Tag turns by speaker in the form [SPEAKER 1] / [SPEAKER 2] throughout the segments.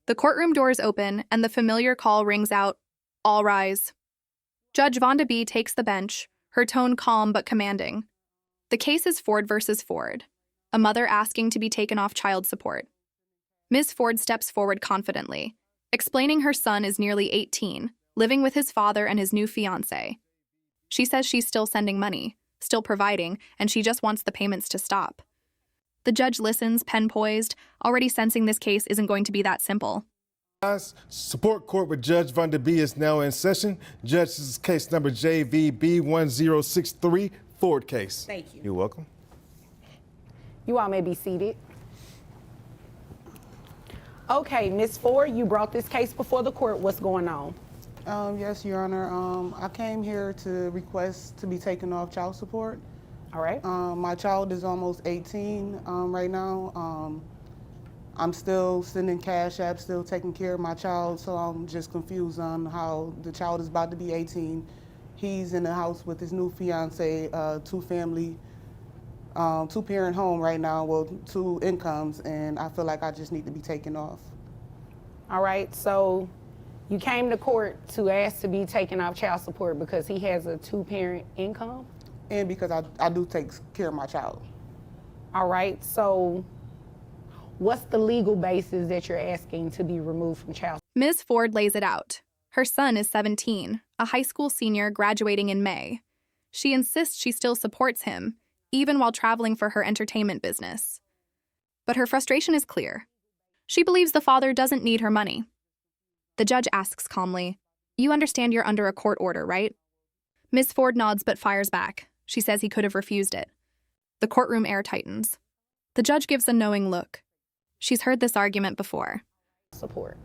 [SPEAKER 1] The courtroom doors open, and the familiar call rings out, "All rise." Judge Vonda B. takes the bench, her tone calm but commanding. The case is Ford versus Ford, a mother asking to be taken off child support. Ms. Ford steps forward confidently, explaining her son is nearly 18, living with his father and his new fiancé. She says she's still sending money, still providing, and she just wants the payments to stop. The judge listens, pen poised, already sensing this case isn't going to be that simple.
[SPEAKER 2] Support court with Judge Vonda B. is now in session. Judge, this is case number JVB1063, Ford case.
[SPEAKER 3] Thank you.
[SPEAKER 2] You're welcome.
[SPEAKER 3] You all may be seated. Okay, Ms. Ford, you brought this case before the court. What's going on?
[SPEAKER 4] Yes, Your Honor. I came here to request to be taken off child support.
[SPEAKER 3] All right.
[SPEAKER 4] My child is almost 18 right now. I'm still sending cash apps, still taking care of my child, so I'm just confused on how the child is about to be 18. He's in the house with his new fiance, two-parent home right now, well, 2 incomes, and I feel like I just need to be taken off.
[SPEAKER 3] All right, so you came to court to ask to be taken off child support because he has a 2-parent income?
[SPEAKER 4] And because I do take care of my child.
[SPEAKER 3] All right, so what's the legal basis that you're asking to be removed from child support?
[SPEAKER 1] Ms. Ford lays it out. Her son is 17, a high school senior graduating in May. She insists she still supports him, even while traveling for her entertainment business. But her frustration is clear. She believes the father doesn't need her money. The judge asks calmly, "You understand you're under a court order, right?" Ms. Ford nods but fires back. She says he could have refused it. The courtroom air tightens. The judge gives a knowing look. She's heard this argument before.
[SPEAKER 3] Support.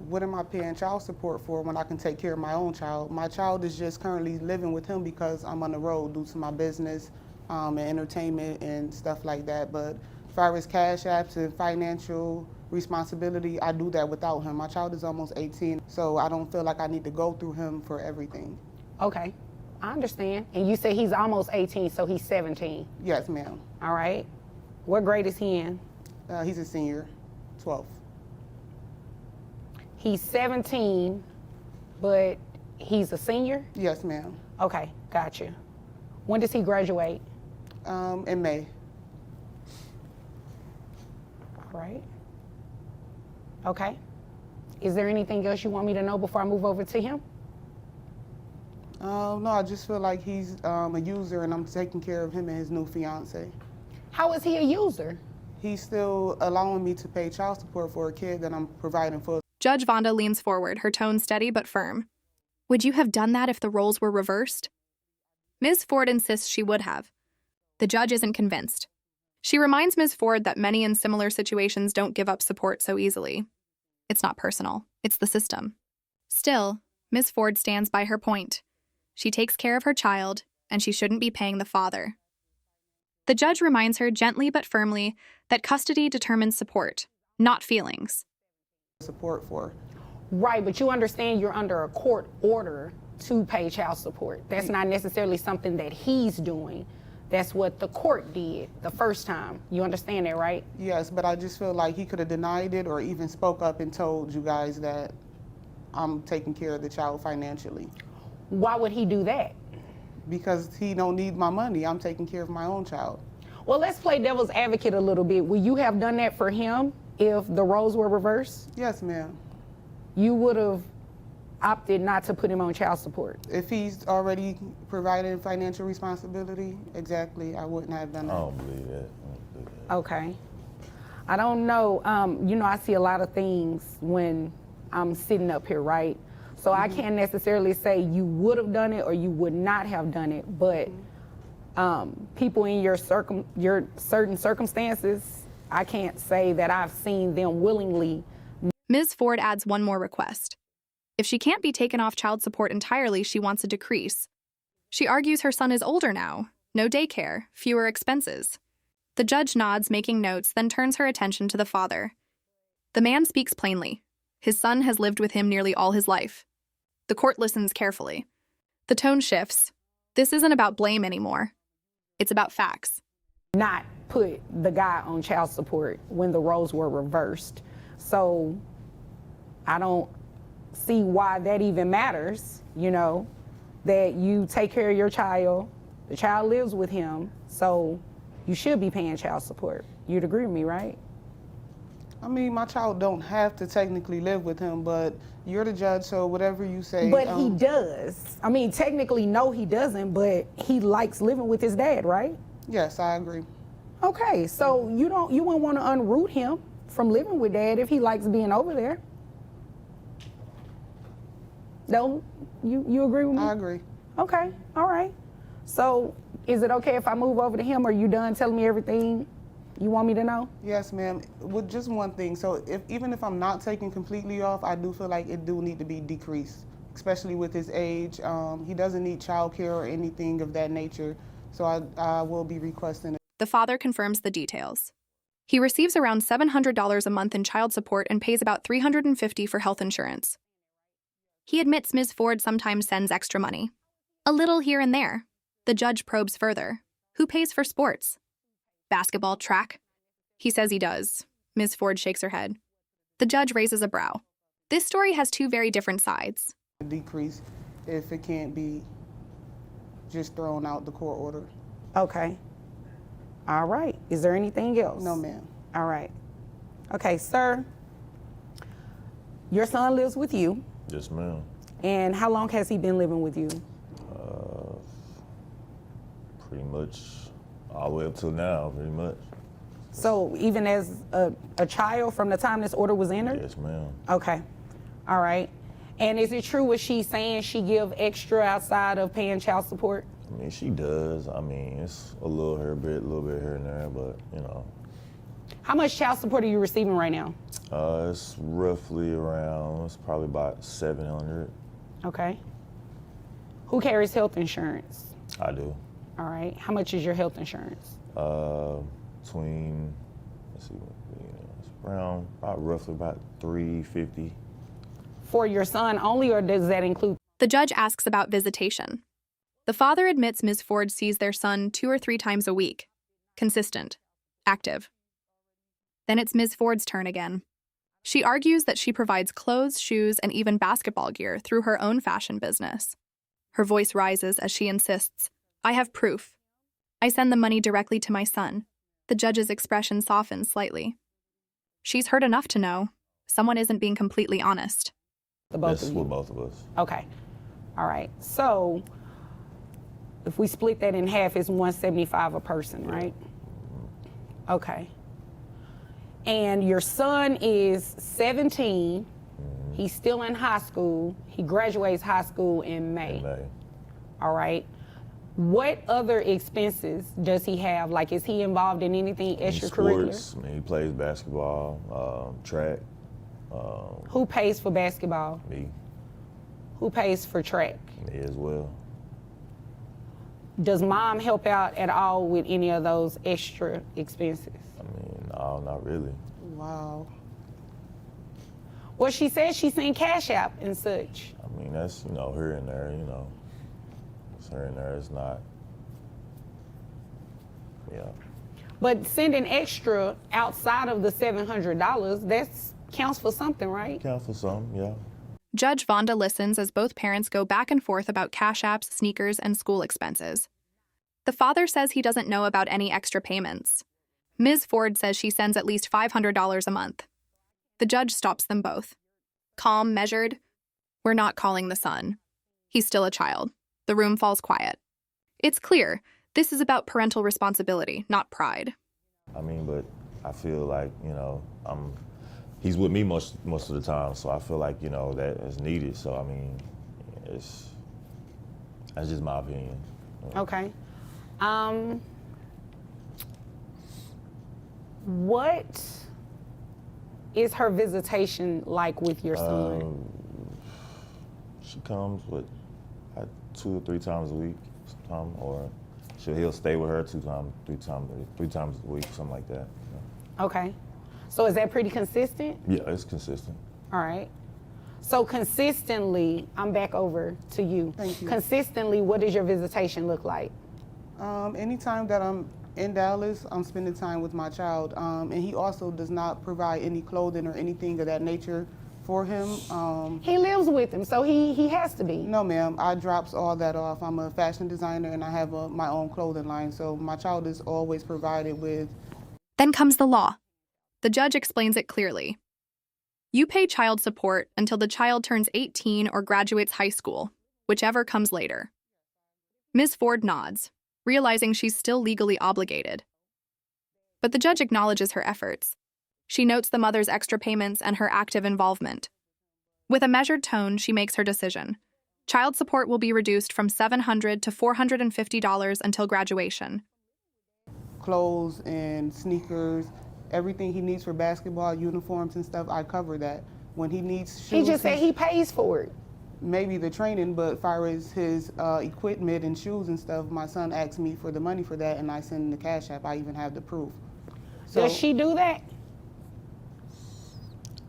[SPEAKER 4] What am I paying child support for when I can take care of my own child? My child is just currently living with him because I'm on the road due to my business and entertainment and stuff like that. But as far as cash apps and financial responsibility, I do that without him. My child is almost 18, so I don't feel like I need to go through him for everything.
[SPEAKER 3] Okay, I understand. And you say he's almost 18, so he's 17.
[SPEAKER 4] Yes, ma'am.
[SPEAKER 3] All right. What grade is he in?
[SPEAKER 4] He's a senior, 12th.
[SPEAKER 3] He's 17, but he's a senior?
[SPEAKER 4] Yes, ma'am.
[SPEAKER 3] Okay, gotcha. When does he graduate?
[SPEAKER 4] In May.
[SPEAKER 3] All right. Okay. Is there anything else you want me to know before I move over to him?
[SPEAKER 4] No, I just feel like he's a user and I'm taking care of him and his new fiance.
[SPEAKER 3] How is he a user?
[SPEAKER 4] He's still allowing me to pay child support for a kid that I'm providing for.
[SPEAKER 1] Judge Vonda leans forward, her tone steady but firm. "Would you have done that if the roles were reversed?" Ms. Ford insists she would have. The judge isn't convinced. She reminds Ms. Ford that many in similar situations don't give up support so easily. It's not personal, it's the system. Still, Ms. Ford stands by her point. She takes care of her child, and she shouldn't be paying the father. The judge reminds her gently but firmly that custody determines support, not feelings.
[SPEAKER 4] Support for.
[SPEAKER 3] Right, but you understand you're under a court order to pay child support. That's not necessarily something that he's doing. That's what the court did the first time. You understand that, right?
[SPEAKER 4] Yes, but I just feel like he could have denied it or even spoke up and told you guys that I'm taking care of the child financially.
[SPEAKER 3] Why would he do that?
[SPEAKER 4] Because he don't need my money. I'm taking care of my own child.
[SPEAKER 3] Well, let's play devil's advocate a little bit. Would you have done that for him if the roles were reversed?
[SPEAKER 4] Yes, ma'am.
[SPEAKER 3] You would have opted not to put him on child support.
[SPEAKER 4] If he's already provided financial responsibility, exactly, I wouldn't have done that.
[SPEAKER 5] I don't believe that.
[SPEAKER 3] Okay. I don't know. I see a lot of things when I'm sitting up here, right? So I can't necessarily say you would have done it or you would not have done it, but people in your certain circumstances, I can't say that I've seen them willingly.
[SPEAKER 1] Ms. Ford adds one more request. If she can't be taken off child support entirely, she wants a decrease. She argues her son is older now, no daycare, fewer expenses. The judge nods, making notes, then turns her attention to the father. The man speaks plainly. His son has lived with him nearly all his life. The court listens carefully. The tone shifts. This isn't about blame anymore. It's about facts.
[SPEAKER 3] Not put the guy on child support when the roles were reversed. So I don't see why that even matters, you know, that you take care of your child, the child lives with him, so you should be paying child support. You'd agree with me, right?
[SPEAKER 4] I mean, my child don't have to technically live with him, but you're the judge, so whatever you say.
[SPEAKER 3] But he does. I mean, technically, no, he doesn't, but he likes living with his dad, right?
[SPEAKER 4] Yes, I agree.
[SPEAKER 3] Okay, so you wouldn't want to unroot him from living with dad if he likes being over there. No, you agree with me?
[SPEAKER 4] I agree.
[SPEAKER 3] Okay, all right. So is it okay if I move over to him, or are you done telling me everything you want me to know?
[SPEAKER 4] Yes, ma'am. With just one thing, so even if I'm not taking completely off, I do feel like it do need to be decreased, especially with his age. He doesn't need childcare or anything of that nature, so I will be requesting it.
[SPEAKER 1] The father confirms the details. He receives around $700 a month in child support and pays about $350 for health insurance. He admits Ms. Ford sometimes sends extra money. A little here and there. The judge probes further. Who pays for sports? Basketball, track? He says he does. Ms. Ford shakes her head. The judge raises a brow. This story has two very different sides.
[SPEAKER 4] Decrease if it can't be just thrown out the court order.
[SPEAKER 3] Okay. All right. Is there anything else?
[SPEAKER 4] No, ma'am.
[SPEAKER 3] All right. Okay, sir. Your son lives with you.
[SPEAKER 5] Yes, ma'am.
[SPEAKER 3] And how long has he been living with you?
[SPEAKER 5] Pretty much all the way up till now, pretty much.
[SPEAKER 3] So even as a child from the time this order was entered?
[SPEAKER 5] Yes, ma'am.
[SPEAKER 3] Okay. All right. And is it true what she's saying, she give extra outside of paying child support?
[SPEAKER 5] I mean, she does. I mean, it's a little here, a little bit here and there, but, you know.
[SPEAKER 3] How much child support are you receiving right now?
[SPEAKER 5] It's roughly around, it's probably about 700.
[SPEAKER 3] Okay. Who carries health insurance?
[SPEAKER 5] I do.
[SPEAKER 3] All right. How much is your health insurance?
[SPEAKER 5] Between, let's see, it's around, roughly about $350.
[SPEAKER 3] For your son only, or does that include?
[SPEAKER 1] The judge asks about visitation. The father admits Ms. Ford sees their son 2 or 3 times a week. Consistent. Active. Then it's Ms. Ford's turn again. She argues that she provides clothes, shoes, and even basketball gear through her own fashion business. Her voice rises as she insists, I have proof. I send the money directly to my son. The judge's expression softens slightly. She's heard enough to know someone isn't being completely honest.
[SPEAKER 3] The both
[SPEAKER 5] That's
[SPEAKER 3] of you?
[SPEAKER 5] with both of us.
[SPEAKER 3] Okay. All right. So if we split that in half, it's $175 a person, right? Okay. And your son is 17. He's still in high school. He graduates high school in May. All right. What other expenses does he have? Like, is he involved in anything extracurricular?
[SPEAKER 5] Sports, I mean, he plays basketball, track.
[SPEAKER 3] Who pays for basketball?
[SPEAKER 5] Me.
[SPEAKER 3] Who pays for track?
[SPEAKER 5] Me as well.
[SPEAKER 3] Does mom help out at all with any of those extra expenses?
[SPEAKER 5] I mean, no, not really.
[SPEAKER 4] Wow.
[SPEAKER 3] Well, she said she's seen Cash App and such.
[SPEAKER 5] I mean, that's, here and there, It's here and there, it's not, yeah.
[SPEAKER 3] But sending extra outside of the $700, that counts for something, right?
[SPEAKER 5] Counts for some, yeah.
[SPEAKER 1] Judge Vonda listens as both parents go back and forth about cash apps, sneakers, and school expenses. The father says he doesn't know about any extra payments. Ms. Ford says she sends at least $500 a month. The judge stops them both. Calm, measured. We're not calling the son. He's still a child. The room falls quiet. It's clear this is about parental responsibility, not pride.
[SPEAKER 5] I mean, but I feel like, he's with me most of the time, so I feel like, that is needed. So, I mean, that's just my opinion.
[SPEAKER 3] Okay. What is her visitation like with your son?
[SPEAKER 5] She comes with 2 or 3 times a week, sometime, or he'll stay with her 3 times a week, something like that.
[SPEAKER 3] Okay. So is that pretty consistent?
[SPEAKER 5] Yeah, it's consistent.
[SPEAKER 3] All right. So consistently, I'm back over to you.
[SPEAKER 4] Thank you.
[SPEAKER 3] Consistently, what does your visitation look like?
[SPEAKER 4] Anytime that I'm in Dallas, I'm spending time with my child. And he also does not provide any clothing or anything of that nature for him.
[SPEAKER 3] He lives with him, so he has to be.
[SPEAKER 4] No, ma'am. I drops all that off. I'm a fashion designer and I have my own clothing line, so my child is always provided with.
[SPEAKER 1] Then comes the law. The judge explains it clearly. You pay child support until the child turns 18 or graduates high school, whichever comes later. Ms. Ford nods, realizing she's still legally obligated. But the judge acknowledges her efforts. She notes the mother's extra payments and her active involvement. With a measured tone, she makes her decision. Child support will be reduced from $700 to $450 until graduation.
[SPEAKER 4] Clothes and sneakers, everything he needs for basketball, uniforms and stuff, I cover that. When he needs shoes,
[SPEAKER 3] He just said he pays for it.
[SPEAKER 4] maybe the training, but as far as his equipment and shoes and stuff, my son asked me for the money for that and I send him the Cash App. I even have the proof. So,
[SPEAKER 3] Does she do that?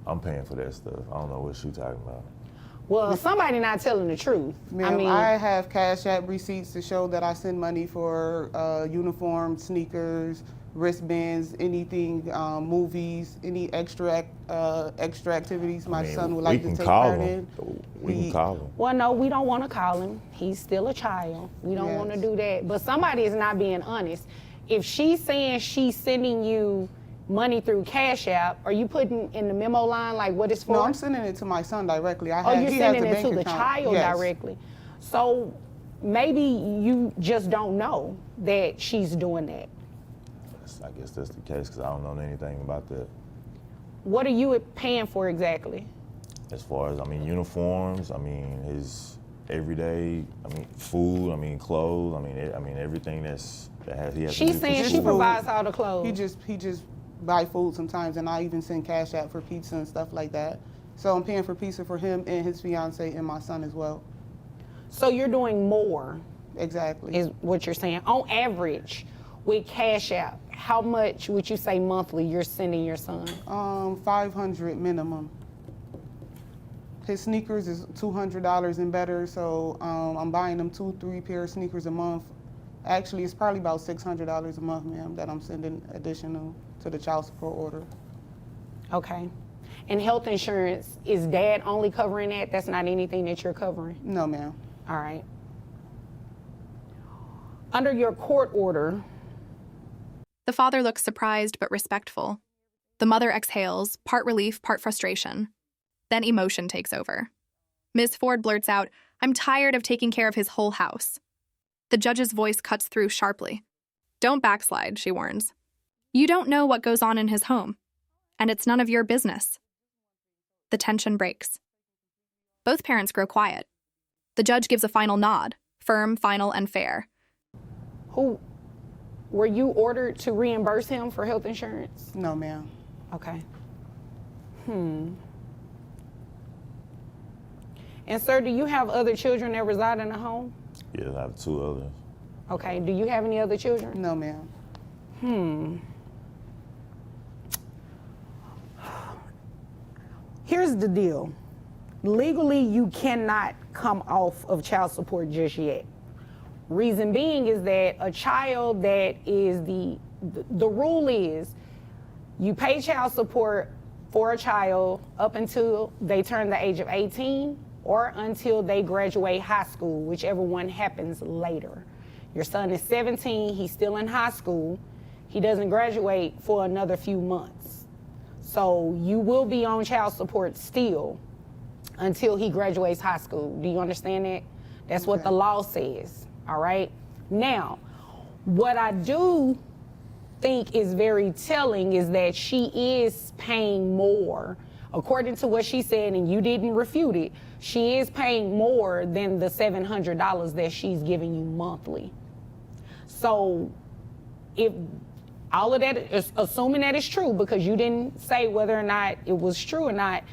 [SPEAKER 5] I'm paying for that stuff. I don't know what she talking about.
[SPEAKER 3] Well, somebody not telling the truth.
[SPEAKER 4] ma'am, I have Cash App receipts to show that I send money for uniforms, sneakers, wristbands, anything, movies, any extra activities my son would like to take part in.
[SPEAKER 5] We can call him.
[SPEAKER 3] Well, no, we don't want to call him. He's still a child. We don't want to
[SPEAKER 4] Yes.
[SPEAKER 3] do that. But somebody is not being honest. If she's saying she's sending you money through Cash App, are you putting in the memo line like what it's for?
[SPEAKER 4] No, I'm sending it to my son directly.
[SPEAKER 3] Oh, you're
[SPEAKER 4] he has
[SPEAKER 3] sending
[SPEAKER 4] a
[SPEAKER 3] it
[SPEAKER 4] bank
[SPEAKER 3] to the
[SPEAKER 4] account.
[SPEAKER 3] child
[SPEAKER 4] Yes.
[SPEAKER 3] directly. So maybe you just don't know that she's doing that.
[SPEAKER 5] I guess that's the case because I don't know anything about that.
[SPEAKER 3] What are you paying for exactly?
[SPEAKER 5] As far as, uniforms, his everyday, food, clothes, everything he has to do.
[SPEAKER 3] She's
[SPEAKER 5] for
[SPEAKER 3] saying she
[SPEAKER 5] school.
[SPEAKER 3] provides all the clothes.
[SPEAKER 4] He just buy food sometimes, and I even send Cash App for pizza and stuff like that. So I'm paying for pizza for him and his fiance and my son as well.
[SPEAKER 3] So you're doing more,
[SPEAKER 4] Exactly.
[SPEAKER 3] is what you're saying. On average, with Cash App, how much would you say monthly you're sending your son?
[SPEAKER 4] 500 minimum. His sneakers is $200 and better, so I'm buying them 2-3 pair of sneakers a month. Actually, it's probably about $600 a month, ma'am, that I'm sending additional to the child support order.
[SPEAKER 3] Okay. And health insurance, is dad only covering that? That's not anything that you're covering?
[SPEAKER 4] No, ma'am.
[SPEAKER 3] All right. Under your court order,
[SPEAKER 1] The father looks surprised but respectful. The mother exhales, part relief, part frustration. Then emotion takes over. Ms. Ford blurts out, "I'm tired of taking care of his whole house." The judge's voice cuts through sharply. "Don't backslide," she warns. "You don't know what goes on in his home, and it's none of your business." The tension breaks. Both parents grow quiet. The judge gives a final nod, firm, final, and fair.
[SPEAKER 3] were you ordered to reimburse him for health insurance?
[SPEAKER 4] No, ma'am.
[SPEAKER 3] Okay. And sir, do you have other children that reside in the home?
[SPEAKER 5] Yeah, I have 2 others.
[SPEAKER 3] Okay, do you have any other children?
[SPEAKER 4] No, ma'am.
[SPEAKER 3] Here's the deal. Legally, you cannot come off of child support just yet. Reason being is that a child that is the rule is you pay child support for a child up until they turn the age of 18 or until they graduate high school, whichever one happens later. Your son is 17, he's still in high school. He doesn't graduate for another few months. So you will be on child support still until he graduates high school. Do you understand that? That's what the law says, all right? Now, what I do think is very telling is that she is paying more. According to what she said, and you didn't refute it, she is paying more than the $700 that she's giving you monthly. So if all of that is, assuming that is true, because you didn't say whether or not it was true or not,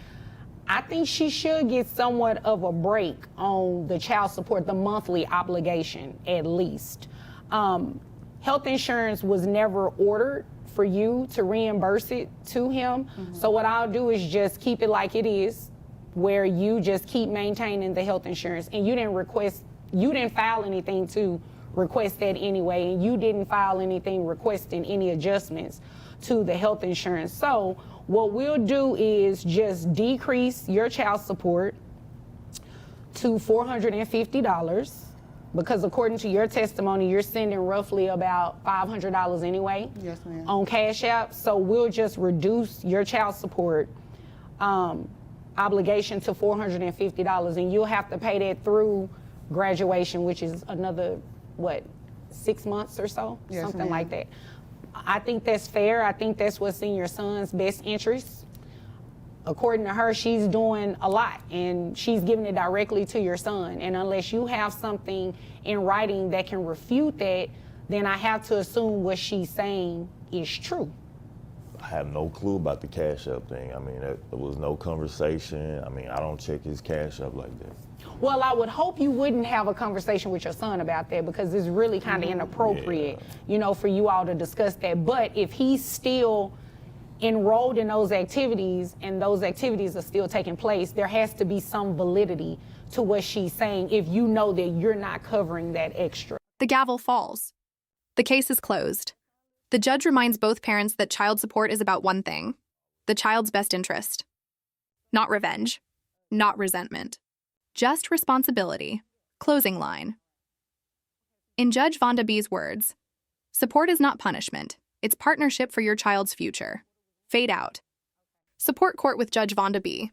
[SPEAKER 3] I think she should get somewhat of a break on the child support, the monthly obligation, at least. Health insurance was never ordered for you to reimburse it to him. So what I'll do is just keep it like it is, where you just keep maintaining the health insurance. And you didn't file anything to request that anyway, and you didn't file anything requesting any adjustments to the health insurance. So What we'll do is just decrease your child support to $450 because according to your testimony, you're sending roughly about $500 anyway.
[SPEAKER 4] Yes, ma'am.
[SPEAKER 3] On Cash App. So we'll just reduce your child support obligation to $450, and you'll have to pay that through graduation, which is another, 6 months or so?
[SPEAKER 4] Yes,
[SPEAKER 3] something
[SPEAKER 4] ma'am.
[SPEAKER 3] like that. I think that's fair. I think that's what's in your son's best interest. According to her, she's doing a lot, and she's giving it directly to your son. And unless you have something in writing that can refute that, then I have to assume what she's saying is true.
[SPEAKER 5] I have no clue about the Cash App thing. I mean, there was no conversation. I mean, I don't check his Cash App like that.
[SPEAKER 3] Well, I would hope you wouldn't have a conversation with your son about that because it's really kind of inappropriate, for you all to discuss that. But if he's still enrolled in those activities and those activities are still taking place, there has to be some validity to what she's saying if you know that you're not covering that extra.
[SPEAKER 1] The gavel falls. The case is closed. The judge reminds both parents that child support is about one thing: the child's best interest. Not revenge, not resentment, just responsibility. Closing line. In Judge Vonda B's words, support is not punishment, it's partnership for your child's future. Fade out. Support Court with Judge Vonda B.